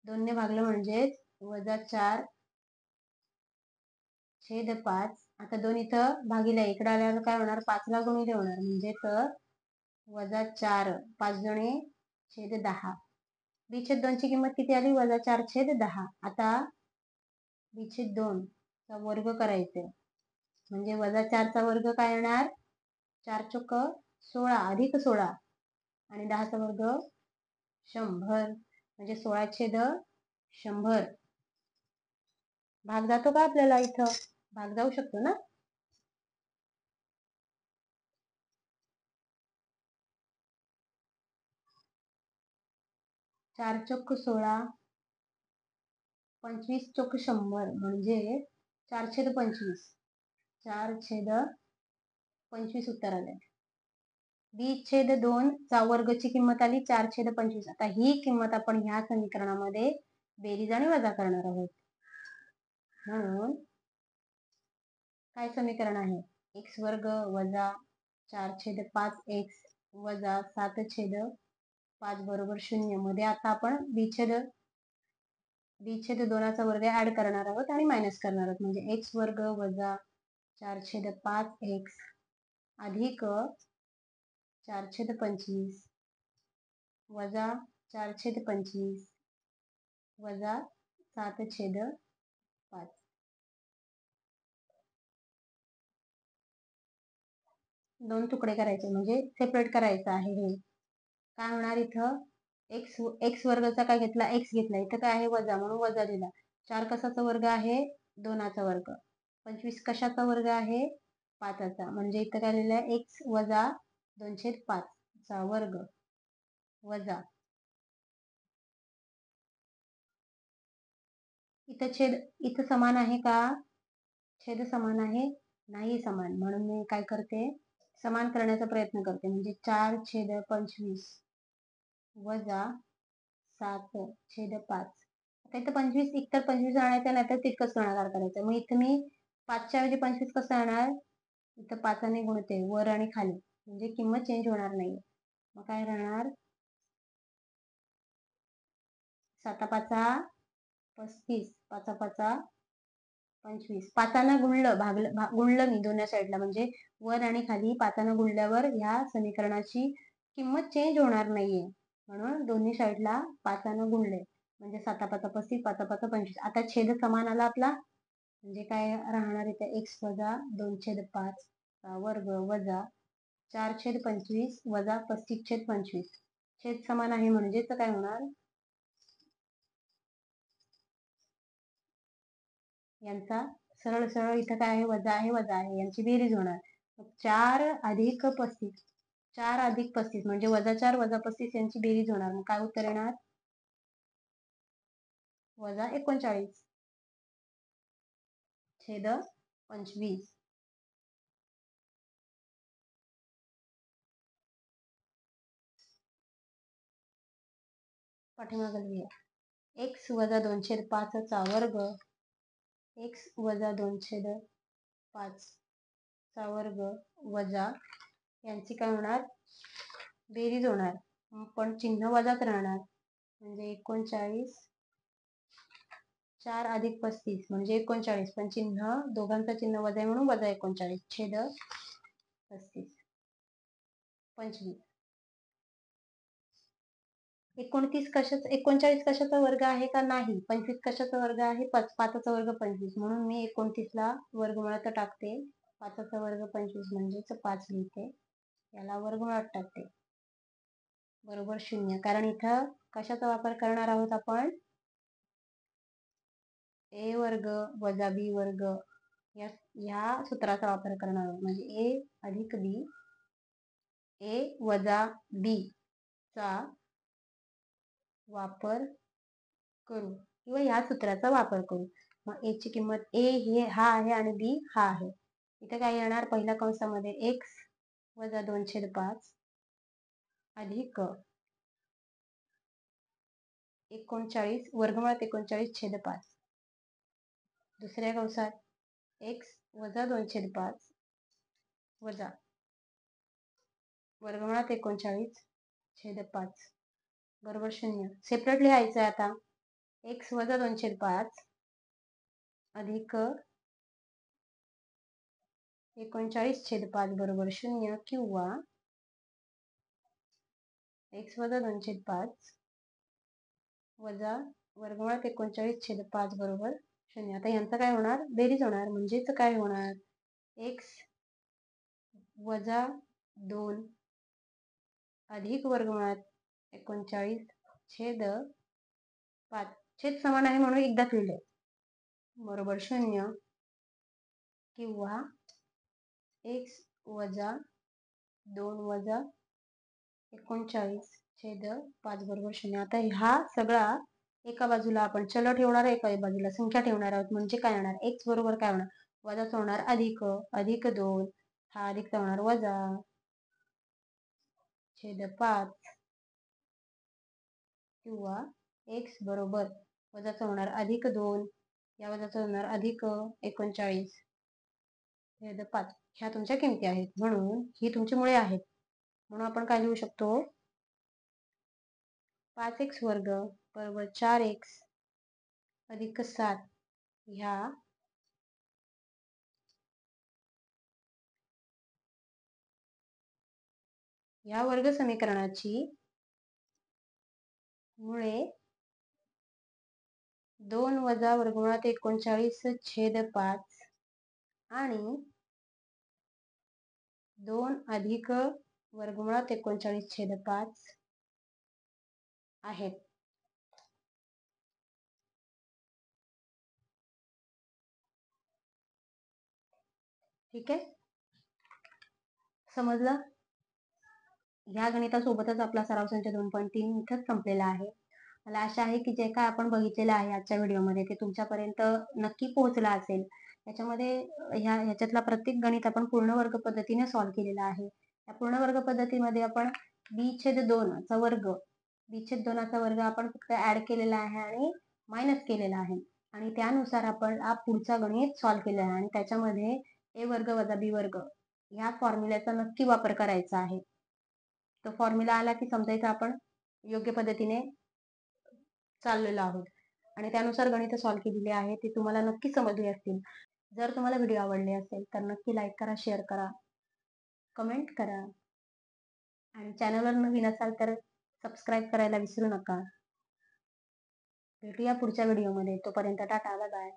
2 ने भागलं म्हणजे -4/5. आता 2 इथं भागिले इकडे आल्यावर काय होणार 5 ला गुणिले होणार म्हणजे तर -4 5 दुणे -10. b/2 ची किंमत किती आली -4/10. आता b/2 चा वर्ग करायचे म्हणजे -4 चा वर्ग काय येणार 4 चोक 16 अधिक 16 आणि 10 चा वर्ग 100 म्हणजे 16/100. भाग जातो का आपल्याला इथं भाग जाऊ शकतो ना. 4 चोक 16 25 चोक 100 म्हणजे 4/25. 4/25 उत्तर आले. b/2 चा वर्गची किंमत आली 4/25. आता ही किंमत आपण ह्या समीकरणामध्ये बेरीज आणि वजा करणार आहोत. म्हणून काय समीकरण आहे x वर्ग वजा 4/5 x वजा 7/5 बरोबर 0 मध्ये आता आपण b/2 चा वर्ग ऍड करणार आहोत आणि मायनस करणार आहोत म्हणजे x वर्ग वजा 4/5 x अधिक 4/25 वजा 4/25 वजा 7/5. दोन तुकडे करायचे म्हणजे सेपरेट करायचं आहे. हे काय होणार इथं एक्स वर्गाचा काय घेतला एक्स घेतला इथं काय आहे वजा म्हणून वजा दिला. 4 कशाचा वर्ग आहे 2चा वर्ग. 25 कशाचा वर्ग आहे 5चा म्हणजे इथं काय लिहिलं आहे एक्स वजा 2/5 चा वर्ग वजा इथं समान आहे का छेद समान आहे नाही समान म्हणून मी काय करते समान करण्याचा प्रयत्न करते म्हणजे 4/25 वजा 7/5. आता इथं 25 एकतर 25 आणायचं नाही तर तितकंच गुणाकार करायचं. मग इथं मी 5च्या ऐवजी 25 कसं आणणार इथं 5ने गुणते वर आणि खाली म्हणजे किंमत चेंज होणार नाही. मग काय राहणार 7/5 35 5/5 25. 5ने गुणलं गुणलं मी दोन्ही साईडला म्हणजे वर आणि खाली 5ने गुणल्यावर ह्या समीकरणाची किंमत चेंज होणार नाहीये म्हणून दोन्ही साईडला 5ने गुणले म्हणजे 7/5 35 5/5 25. आता छेद समान आला आपला म्हणजे काय राहणार इथे x वजा 2/5 चा वर्ग वजा 4/25 वजा 35/25. छेद समान आहे म्हणजेच काय होणार यांचा सरळ सरळ इथं काय आहे वजा आहे यांची बेरीज होणार 4 अधिक 35 4 अधिक 35 म्हणजे -4 वजा 35 यांची बेरीज होणार. मग काय उत्तर येणार -39 छेद 25. पाठीमागे लिहूया x वजा 2/5 चा वर्ग x वजा 2/5 चा वर्ग वजा यांची काय होणार बेरीज होणार पण चिन्ह वजाच राहणार म्हणजे 39. 4 अधिक 35 म्हणजे 39 पण चिन्ह दोघांचं चिन्ह वजा आहे म्हणून वजा 39 छेद 35 25. 39 कशाचा वर्ग आहे का नाही 25 कशाचा वर्ग आहे 5चा वर्ग 25 म्हणून मी 29 ला वर्गमुळात टाकते 5चा वर्ग 25 म्हणजेच 5 लिहिते याला वर्गमुळात टाकते बरोबर 0 कारण इथं कशाचा वापर करणार आहोत आपण a वर्ग वजा b वर्ग या सूत्राचा वापर करणार आहोत म्हणजे a अधिक b a वजा b चा वापर करू किंवा या सूत्राचा वापर करू. मग a ची किंमत a हे हा आहे आणि b हा आहे. इथे काय येणार पहिल्या कंसामध्ये x वजा 2/5 अधिक 39 वर्गमुळात 39/5. दुसऱ्या कंसात x वजा 2/5 वजा वर्गमुळात 39/5 बरोबर 0. सेपरेट लिहायचं आहे आता. x वजा 2/5 अधिक 39/5 बरोबर 0 किंवा x वजा 2/5 वजा वर्गमुळात 39/5 बरोबर 0. आता यांचं काय होणार? बेरीज होणार. म्हणजेच काय होणार? x वजा 2 अधिक वर्गमुळात 39/5 छेद समान आहे म्हणून एकदा लिहिले बरोबर 0 किंवा x वजा 2 वजा 39/5 बरोबर 0. आता हा सगळा एका बाजूला आपण चल ठेवणार आहे, एका बाजूला संख्या ठेवणार आहोत. म्हणजे काय होणार? x बरोबर काय होणार? वजाचा होणार अधिक, अधिक 2 हा अधिकचा होणार वजा छेद 5 किंवा x बरोबर वजाचा होणार अधिक 2 या वजाचा होणार अधिक 39/5. ह्या तुमच्या किमती आहेत म्हणून ही तुमची मुळे आहेत. म्हणून आपण काय लिहू शकतो? 5x वर्ग बरोबर 4x अधिक 7 ह्या वर्ग समीकरणाची मुळे 2 वजा वर्गमुळात 39/5 आणि 2 अधिक वर्गमुळात 39/5 आहेत. ठीक आहे, समजलं? ह्या गणितासोबतच आपला सराव संच 2.3 इथंच संपलेला आहे. मला आशा आहे की जे काय आपण बघितलेलं आहे आजच्या व्हिडिओमध्ये ते तुमच्यापर्यंत नक्की पोहोचला असेल. त्याच्यामध्ये ह्याच्यातला प्रत्येक गणित आपण पूर्ण वर्ग पद्धतीने सॉल्व्ह केलेला आहे. या पूर्ण वर्ग पद्धतीमध्ये आपण b/2चा वर्ग b/2चा वर्ग आपण फक्त ऍड केलेला आहे आणि मायनस केलेला आहे आणि त्यानुसार आपण हा पुढचा गणित सॉल्व्ह केलेला आहे आणि त्याच्यामध्ये a वर्ग वजा b वर्ग ह्या फॉर्म्युल्याचा नक्की वापर करायचा आहे. तो फॉर्म्युला आला की समजायचं आपण योग्य पद्धतीने चाललेलो आहोत आणि त्यानुसार गणित सॉल्व्ह केलेली आहे. ते तुम्हाला नक्की समजले असतील. जर तुम्हाला व्हिडिओ आवडले असेल तर नक्की लाईक करा, शेअर करा, कमेंट करा आणि चॅनलवर नवीन असाल तर सबस्क्राईब करायला विसरू नका. भेटूया पुढच्या व्हिडिओमध्ये. तोपर्यंत टाटा, बाय बाय.